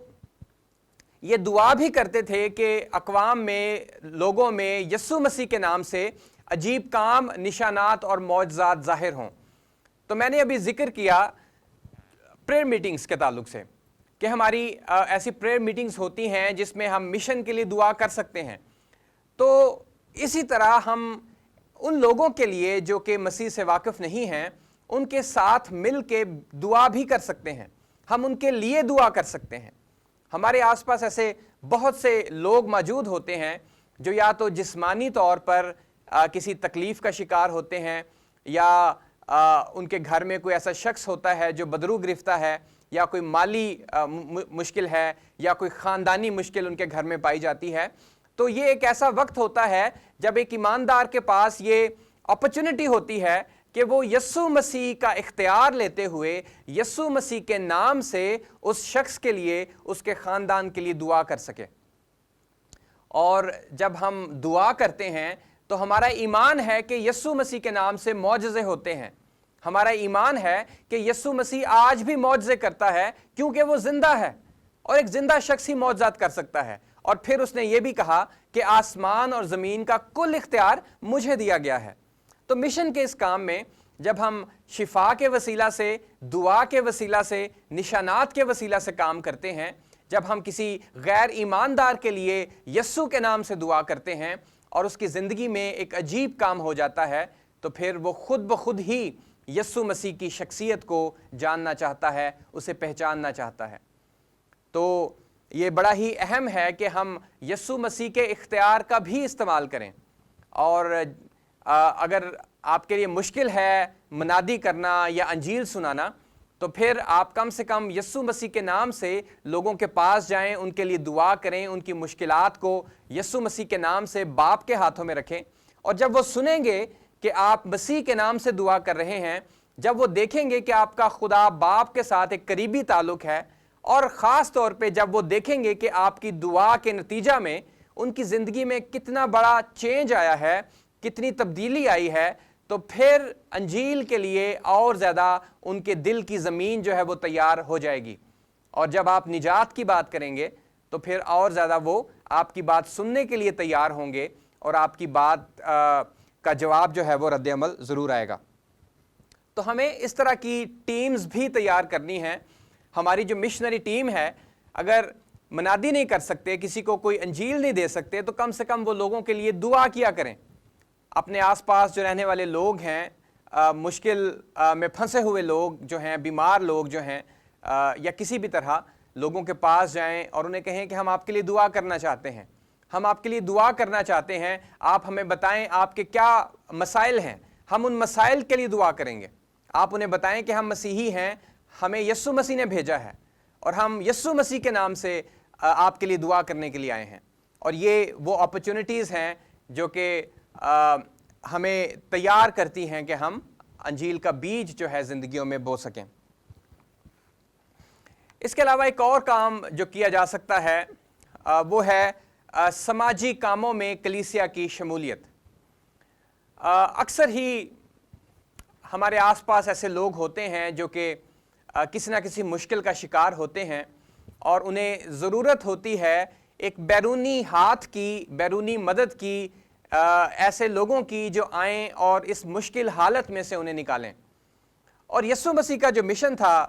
یہ دعا بھی کرتے تھے کہ اقوام میں، لوگوں میں یسوع مسیح کے نام سے عجیب کام، نشانات اور معجزات ظاہر ہوں۔ تو میں نے ابھی ذکر کیا پریئر میٹنگز کے تعلق سے کہ ہماری ایسی پریئر میٹنگز ہوتی ہیں جس میں ہم مشن کے لیے دعا کر سکتے ہیں۔ تو اسی طرح ہم ان لوگوں کے لیے جو کہ مسیح سے واقف نہیں ہیں، ان کے ساتھ مل کے دعا بھی کر سکتے ہیں، ہم ان کے لیے دعا کر سکتے ہیں۔ ہمارے آس پاس ایسے بہت سے لوگ موجود ہوتے ہیں جو یا تو جسمانی طور پر کسی تکلیف کا شکار ہوتے ہیں، یا ان کے گھر میں کوئی ایسا شخص ہوتا ہے جو بدرو گرفتہ ہے، یا کوئی مالی مشکل ہے، یا کوئی خاندانی مشکل ان کے گھر میں پائی جاتی ہے۔ تو یہ ایک ایسا وقت ہوتا ہے جب ایک ایماندار کے پاس یہ اپرچونٹی ہوتی ہے کہ وہ یسوع مسیح کا اختیار لیتے ہوئے یسوع مسیح کے نام سے اس شخص کے لیے، اس کے خاندان کے لیے دعا کر سکے۔ اور جب ہم دعا کرتے ہیں تو ہمارا ایمان ہے کہ یسوع مسیح کے نام سے معجزے ہوتے ہیں۔ ہمارا ایمان ہے کہ یسوع مسیح آج بھی معجزے کرتا ہے کیونکہ وہ زندہ ہے، اور ایک زندہ شخص ہی معجزات کر سکتا ہے۔ اور پھر اس نے یہ بھی کہا کہ آسمان اور زمین کا کل اختیار مجھے دیا گیا ہے۔ تو مشن کے اس کام میں جب ہم شفا کے وسیلہ سے، دعا کے وسیلہ سے، نشانات کے وسیلہ سے کام کرتے ہیں، جب ہم کسی غیر ایماندار کے لیے یسوع کے نام سے دعا کرتے ہیں اور اس کی زندگی میں ایک عجیب کام ہو جاتا ہے، تو پھر وہ خود بخود ہی یسوع مسیح کی شخصیت کو جاننا چاہتا ہے، اسے پہچاننا چاہتا ہے۔ تو یہ بڑا ہی اہم ہے کہ ہم یسوع مسیح کے اختیار کا بھی استعمال کریں۔ اور اگر آپ کے لیے مشکل ہے منادی کرنا یا انجیل سنانا، تو پھر آپ کم سے کم یسوع مسیح کے نام سے لوگوں کے پاس جائیں، ان کے لیے دعا کریں، ان کی مشکلات کو یسوع مسیح کے نام سے باپ کے ہاتھوں میں رکھیں۔ اور جب وہ سنیں گے کہ آپ مسیح کے نام سے دعا کر رہے ہیں، جب وہ دیکھیں گے کہ آپ کا خدا باپ کے ساتھ ایک قریبی تعلق ہے، اور خاص طور پہ جب وہ دیکھیں گے کہ آپ کی دعا کے نتیجہ میں ان کی زندگی میں کتنا بڑا چینج آیا ہے، کتنی تبدیلی آئی ہے، تو پھر انجیل کے لیے اور زیادہ ان کے دل کی زمین جو ہے وہ تیار ہو جائے گی۔ اور جب آپ نجات کی بات کریں گے تو پھر اور زیادہ وہ آپ کی بات سننے کے لیے تیار ہوں گے، اور آپ کی بات کا جواب جو ہے وہ رد عمل ضرور آئے گا۔ تو ہمیں اس طرح کی ٹیمز بھی تیار کرنی ہیں۔ ہماری جو مشنری ٹیم ہے، اگر منادی نہیں کر سکتے، کسی کو کوئی انجیل نہیں دے سکتے، تو کم سے کم وہ لوگوں کے لیے دعا کیا کریں۔ اپنے آس پاس جو رہنے والے لوگ ہیں، مشکل میں پھنسے ہوئے لوگ جو ہیں، بیمار لوگ جو ہیں، یا کسی بھی طرح لوگوں کے پاس جائیں اور انہیں کہیں کہ ہم آپ کے لیے دعا کرنا چاہتے ہیں، ہم آپ کے لیے دعا کرنا چاہتے ہیں، آپ ہمیں بتائیں آپ کے کیا مسائل ہیں، ہم ان مسائل کے لیے دعا کریں گے۔ آپ انہیں بتائیں کہ ہم مسیحی ہیں، ہمیں یسوع مسیح نے بھیجا ہے، اور ہم یسوع مسیح کے نام سے آپ کے لیے دعا کرنے کے لیے آئے ہیں۔ اور یہ وہ اپرچونٹیز ہیں جو کہ ہمیں تیار کرتی ہیں کہ ہم انجیل کا بیج جو ہے زندگیوں میں بو سکیں۔ اس کے علاوہ ایک اور کام جو کیا جا سکتا ہے وہ ہے سماجی کاموں میں کلیسیا کی شمولیت۔ اکثر ہی ہمارے آس پاس ایسے لوگ ہوتے ہیں جو کہ کسی نہ کسی مشکل کا شکار ہوتے ہیں، اور انہیں ضرورت ہوتی ہے ایک بیرونی ہاتھ کی، بیرونی مدد کی، ایسے لوگوں کی جو آئیں اور اس مشکل حالت میں سے انہیں نکالیں۔ اور یسوع مسیح کا جو مشن تھا،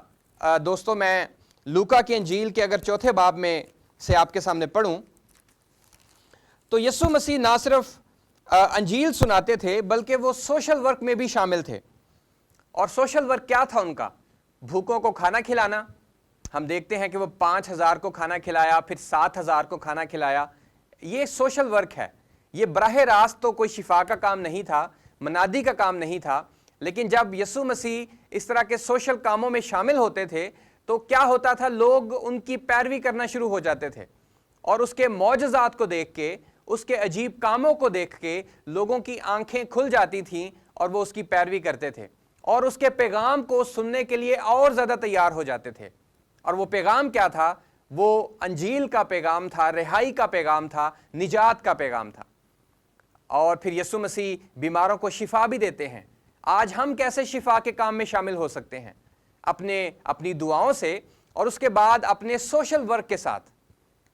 دوستو میں لوکا کی انجیل کے اگر 4 باب میں سے آپ کے سامنے پڑھوں تو یسوع مسیح نہ صرف انجیل سناتے تھے بلکہ وہ سوشل ورک میں بھی شامل تھے۔ اور سوشل ورک کیا تھا ان کا؟ بھوکوں کو کھانا کھلانا۔ ہم دیکھتے ہیں کہ وہ 5000 کو کھانا کھلایا، پھر 7000 کو کھانا کھلایا۔ یہ سوشل ورک ہے۔ یہ براہ راست تو کوئی شفا کا کام نہیں تھا، منادی کا کام نہیں تھا، لیکن جب یسوع مسیح اس طرح کے سوشل کاموں میں شامل ہوتے تھے تو کیا ہوتا تھا؟ لوگ ان کی پیروی کرنا شروع ہو جاتے تھے، اور اس کے معجزات کو دیکھ کے، اس کے عجیب کاموں کو دیکھ کے لوگوں کی آنکھیں کھل جاتی تھیں اور وہ اس کی پیروی کرتے تھے اور اس کے پیغام کو سننے کے لیے اور زیادہ تیار ہو جاتے تھے۔ اور وہ پیغام کیا تھا؟ وہ انجیل کا پیغام تھا، رہائی کا پیغام تھا، نجات کا پیغام تھا۔ اور پھر یسوع مسیح بیماروں کو شفا بھی دیتے ہیں۔ آج ہم کیسے شفا کے کام میں شامل ہو سکتے ہیں؟ اپنی دعاؤں سے، اور اس کے بعد اپنے سوشل ورک کے ساتھ۔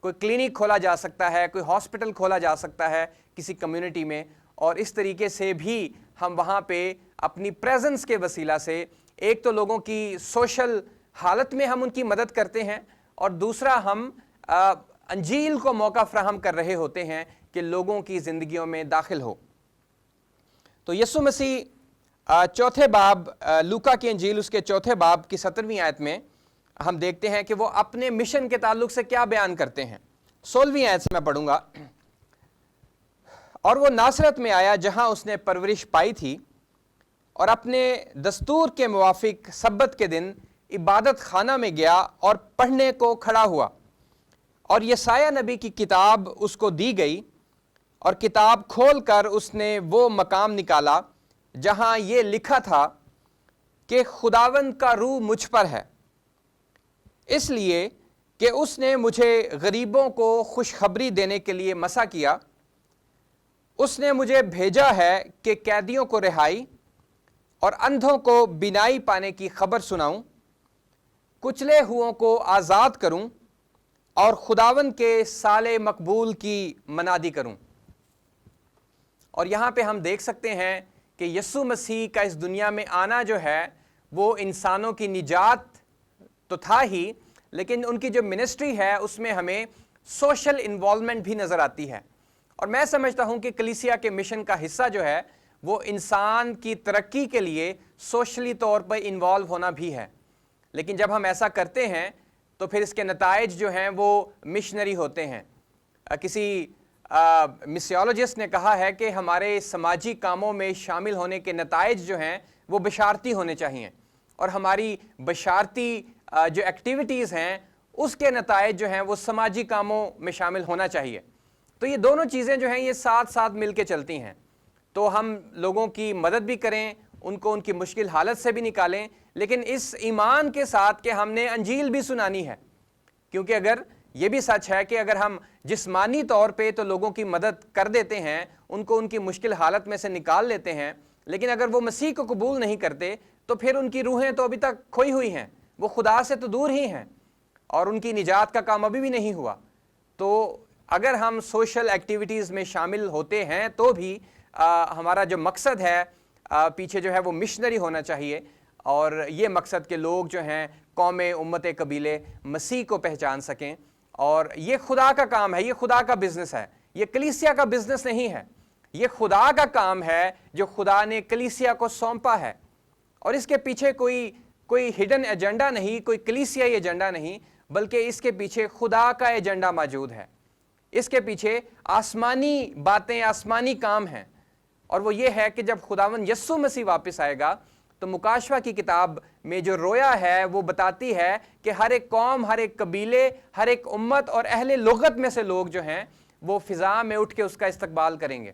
کوئی کلینک کھولا جا سکتا ہے، کوئی ہاسپٹل کھولا جا سکتا ہے کسی کمیونٹی میں، اور اس طریقے سے بھی ہم وہاں پہ اپنی پریزنس کے وسیلہ سے ایک تو لوگوں کی سوشل حالت میں ہم ان کی مدد کرتے ہیں، اور دوسرا ہم انجیل کو موقع فراہم کر رہے ہوتے ہیں کہ لوگوں کی زندگیوں میں داخل ہو۔ تو یسوع مسیح چوتھے باب، لوکا کی انجیل اس کے چوتھے باب کی 17ویں آیت میں ہم دیکھتے ہیں کہ وہ اپنے مشن کے تعلق سے کیا بیان کرتے ہیں۔ 16ویں آیت سے میں پڑھوں گا۔ اور وہ ناصرت میں آیا جہاں اس نے پرورش پائی تھی، اور اپنے دستور کے موافق سبت کے دن عبادت خانہ میں گیا اور پڑھنے کو کھڑا ہوا، اور یسایہ نبی کی کتاب اس کو دی گئی، اور کتاب کھول کر اس نے وہ مقام نکالا جہاں یہ لکھا تھا کہ خداوند کا روح مجھ پر ہے، اس لیے کہ اس نے مجھے غریبوں کو خوشخبری دینے کے لیے مسا کیا، اس نے مجھے بھیجا ہے کہ قیدیوں کو رہائی اور اندھوں کو بینائی پانے کی خبر سناؤں، کچلے ہوئوں کو آزاد کروں، اور خداوند کے سال مقبول کی منادی کروں۔ اور یہاں پہ ہم دیکھ سکتے ہیں کہ یسوع مسیح کا اس دنیا میں آنا جو ہے وہ انسانوں کی نجات تو تھا ہی، لیکن ان کی جو منسٹری ہے اس میں ہمیں سوشل انوالومنٹ بھی نظر آتی ہے۔ اور میں سمجھتا ہوں کہ کلیسیا کے مشن کا حصہ جو ہے وہ انسان کی ترقی کے لیے سوشلی طور پر انوالو ہونا بھی ہے۔ لیکن جب ہم ایسا کرتے ہیں تو پھر اس کے نتائج جو ہیں وہ مشنری ہوتے ہیں۔ کسی مسیولوجسٹ نے کہا ہے کہ ہمارے سماجی کاموں میں شامل ہونے کے نتائج جو ہیں وہ بشارتی ہونے چاہیے، اور ہماری بشارتی جو ایکٹیویٹیز ہیں اس کے نتائج جو ہیں وہ سماجی کاموں میں شامل ہونا چاہیے۔ تو یہ دونوں چیزیں جو ہیں یہ ساتھ ساتھ مل کے چلتی ہیں۔ تو ہم لوگوں کی مدد بھی کریں، ان کو ان کی مشکل حالت سے بھی نکالیں، لیکن اس ایمان کے ساتھ کہ ہم نے انجیل بھی سنانی ہے، کیونکہ اگر یہ بھی سچ ہے کہ اگر ہم جسمانی طور پہ تو لوگوں کی مدد کر دیتے ہیں، ان کو ان کی مشکل حالت میں سے نکال لیتے ہیں، لیکن اگر وہ مسیح کو قبول نہیں کرتے تو پھر ان کی روحیں تو ابھی تک کھوئی ہوئی ہیں، وہ خدا سے تو دور ہی ہیں، اور ان کی نجات کا کام ابھی بھی نہیں ہوا۔ تو اگر ہم سوشل ایکٹیویٹیز میں شامل ہوتے ہیں تو بھی ہمارا جو مقصد ہے پیچھے جو ہے وہ مشنری ہونا چاہیے، اور یہ مقصد کہ لوگ جو ہیں قومیں، امتیں، قبیلے مسیح کو پہچان سکیں۔ اور یہ خدا کا کام ہے، یہ خدا کا بزنس ہے، یہ کلیسیا کا بزنس نہیں ہے، یہ خدا کا کام ہے جو خدا نے کلیسیا کو سونپا ہے، اور اس کے پیچھے کوئی ہڈن ایجنڈا نہیں، کوئی کلیسیائی ایجنڈا نہیں، بلکہ اس کے پیچھے خدا کا ایجنڈا موجود ہے۔ اس کے پیچھے آسمانی باتیں، آسمانی کام ہیں، اور وہ یہ ہے کہ جب خداوند یسوع مسیح واپس آئے گا تو مکاشفہ کی کتاب میں جو رویا ہے وہ بتاتی ہے کہ ہر ایک قوم، ہر ایک قبیلے، ہر ایک امت اور اہل لغت میں سے لوگ جو ہیں وہ فضا میں اٹھ کے اس کا استقبال کریں گے،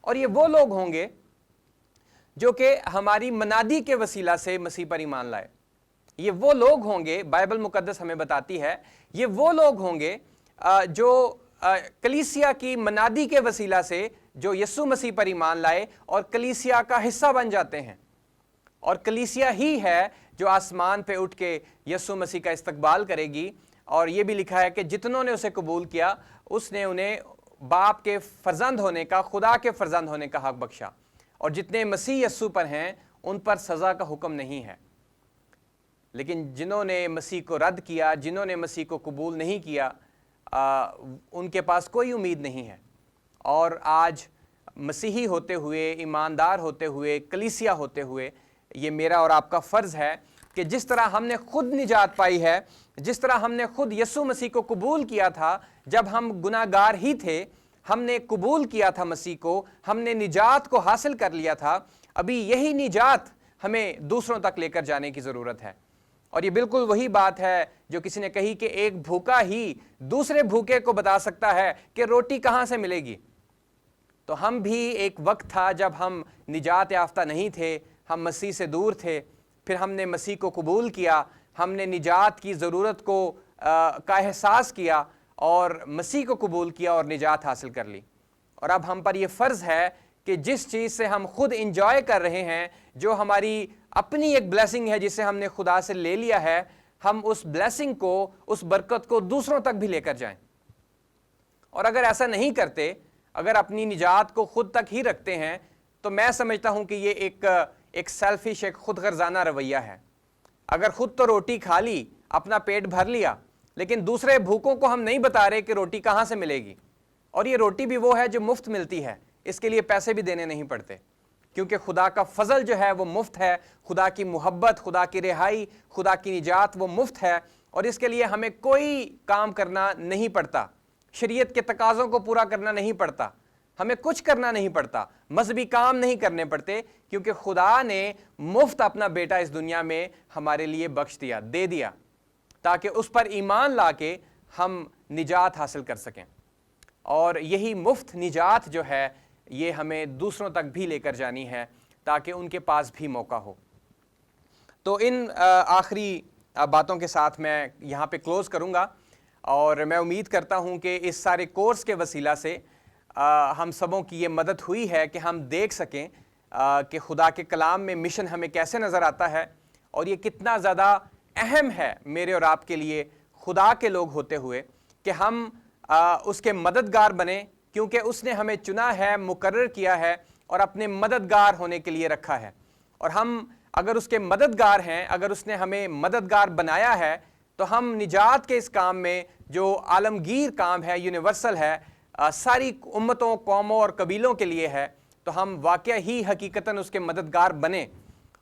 اور یہ وہ لوگ ہوں گے جو کہ ہماری منادی کے وسیلہ سے مسیح پر ایمان لائے۔ یہ وہ لوگ ہوں گے، بائبل مقدس ہمیں بتاتی ہے، یہ وہ لوگ ہوں گے جو کلیسیا کی منادی کے وسیلہ سے جو یسوع مسیح پر ایمان لائے اور کلیسیا کا حصہ بن جاتے ہیں، اور کلیسیا ہی ہے جو آسمان پہ اٹھ کے یسوع مسیح کا استقبال کرے گی۔ اور یہ بھی لکھا ہے کہ جتنوں نے اسے قبول کیا اس نے انہیں باپ کے فرزند ہونے کا، خدا کے فرزند ہونے کا حق بخشا، اور جتنے مسیح یسوع پر ہیں ان پر سزا کا حکم نہیں ہے۔ لیکن جنہوں نے مسیح کو رد کیا، جنہوں نے مسیح کو قبول نہیں کیا، ان کے پاس کوئی امید نہیں ہے۔ اور آج مسیحی ہوتے ہوئے، ایماندار ہوتے ہوئے، کلیسیا ہوتے ہوئے یہ میرا اور آپ کا فرض ہے کہ جس طرح ہم نے خود نجات پائی ہے، جس طرح ہم نے خود یسوع مسیح کو قبول کیا تھا جب ہم گناہ گار ہی تھے، ہم نے قبول کیا تھا مسیح کو، ہم نے نجات کو حاصل کر لیا تھا، ابھی یہی نجات ہمیں دوسروں تک لے کر جانے کی ضرورت ہے۔ اور یہ بالکل وہی بات ہے جو کسی نے کہی کہ ایک بھوکا ہی دوسرے بھوکے کو بتا سکتا ہے کہ روٹی کہاں سے ملے گی۔ تو ہم بھی ایک وقت تھا جب ہم نجات یافتہ نہیں تھے، ہم مسیح سے دور تھے، پھر ہم نے مسیح کو قبول کیا، ہم نے نجات کی ضرورت کا احساس کیا اور مسیح کو قبول کیا اور نجات حاصل کر لی۔ اور اب ہم پر یہ فرض ہے کہ جس چیز سے ہم خود انجوائے کر رہے ہیں، جو ہماری اپنی ایک بلیسنگ ہے جسے ہم نے خدا سے لے لیا ہے، ہم اس بلیسنگ کو، اس برکت کو دوسروں تک بھی لے کر جائیں۔ اور اگر ایسا نہیں کرتے، اگر اپنی نجات کو خود تک ہی رکھتے ہیں، تو میں سمجھتا ہوں کہ یہ ایک سیلفش، ایک خود غرضانہ رویہ ہے۔ اگر خود تو روٹی کھا لی، اپنا پیٹ بھر لیا، لیکن دوسرے بھوکوں کو ہم نہیں بتا رہے کہ روٹی کہاں سے ملے گی۔ اور یہ روٹی بھی وہ ہے جو مفت ملتی ہے، اس کے لیے پیسے بھی دینے نہیں پڑتے، کیونکہ خدا کا فضل جو ہے وہ مفت ہے، خدا کی محبت، خدا کی رہائی، خدا کی نجات وہ مفت ہے، اور اس کے لیے ہمیں کوئی کام کرنا نہیں پڑتا، شریعت کے تقاضوں کو پورا کرنا نہیں پڑتا، ہمیں کچھ کرنا نہیں پڑتا، مذہبی کام نہیں کرنے پڑتے، کیونکہ خدا نے مفت اپنا بیٹا اس دنیا میں ہمارے لیے بخش دیا، دے دیا، تاکہ اس پر ایمان لا کے ہم نجات حاصل کر سکیں۔ اور یہی مفت نجات جو ہے یہ ہمیں دوسروں تک بھی لے کر جانی ہے تاکہ ان کے پاس بھی موقع ہو۔ تو ان آخری باتوں کے ساتھ میں یہاں پہ کلوز کروں گا، اور میں امید کرتا ہوں کہ اس سارے کورس کے وسیلہ سے ہم سبوں کی یہ مدد ہوئی ہے کہ ہم دیکھ سکیں کہ خدا کے کلام میں مشن ہمیں کیسے نظر آتا ہے، اور یہ کتنا زیادہ اہم ہے میرے اور آپ کے لیے خدا کے لوگ ہوتے ہوئے کہ ہم اس کے مددگار بنیں، کیونکہ اس نے ہمیں چنا ہے، مقرر کیا ہے اور اپنے مددگار ہونے کے لیے رکھا ہے۔ اور ہم اگر اس کے مددگار ہیں، اگر اس نے ہمیں مددگار بنایا ہے، تو ہم نجات کے اس کام میں جو عالمگیر کام ہے، یونیورسل ہے، ساری امتوں، قوموں اور قبیلوں کے لیے ہے، تو ہم واقعہ ہی حقیقتاً اس کے مددگار بنیں،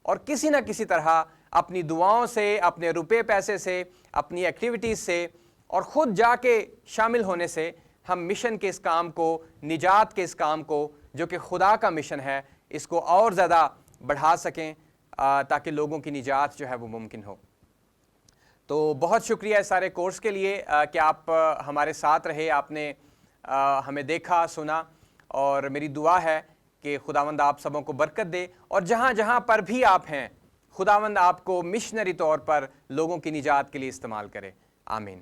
اور کسی نہ کسی طرح اپنی دعاؤں سے، اپنے روپے پیسے سے، اپنی ایکٹیویٹیز سے اور خود جا کے شامل ہونے سے ہم مشن کے اس کام کو، نجات کے اس کام کو، جو کہ خدا کا مشن ہے، اس کو اور زیادہ بڑھا سکیں تاکہ لوگوں کی نجات جو ہے وہ ممکن ہو۔ تو بہت شکریہ اس سارے کورس کے لیے کہ آپ ہمارے ساتھ رہے، آپ نے ہمیں دیکھا، سنا، اور میری دعا ہے کہ خداوند آپ سبوں کو برکت دے، اور جہاں جہاں پر بھی آپ ہیں خداوند آپ کو مشنری طور پر لوگوں کی نجات کے لیے استعمال کرے۔ آمین۔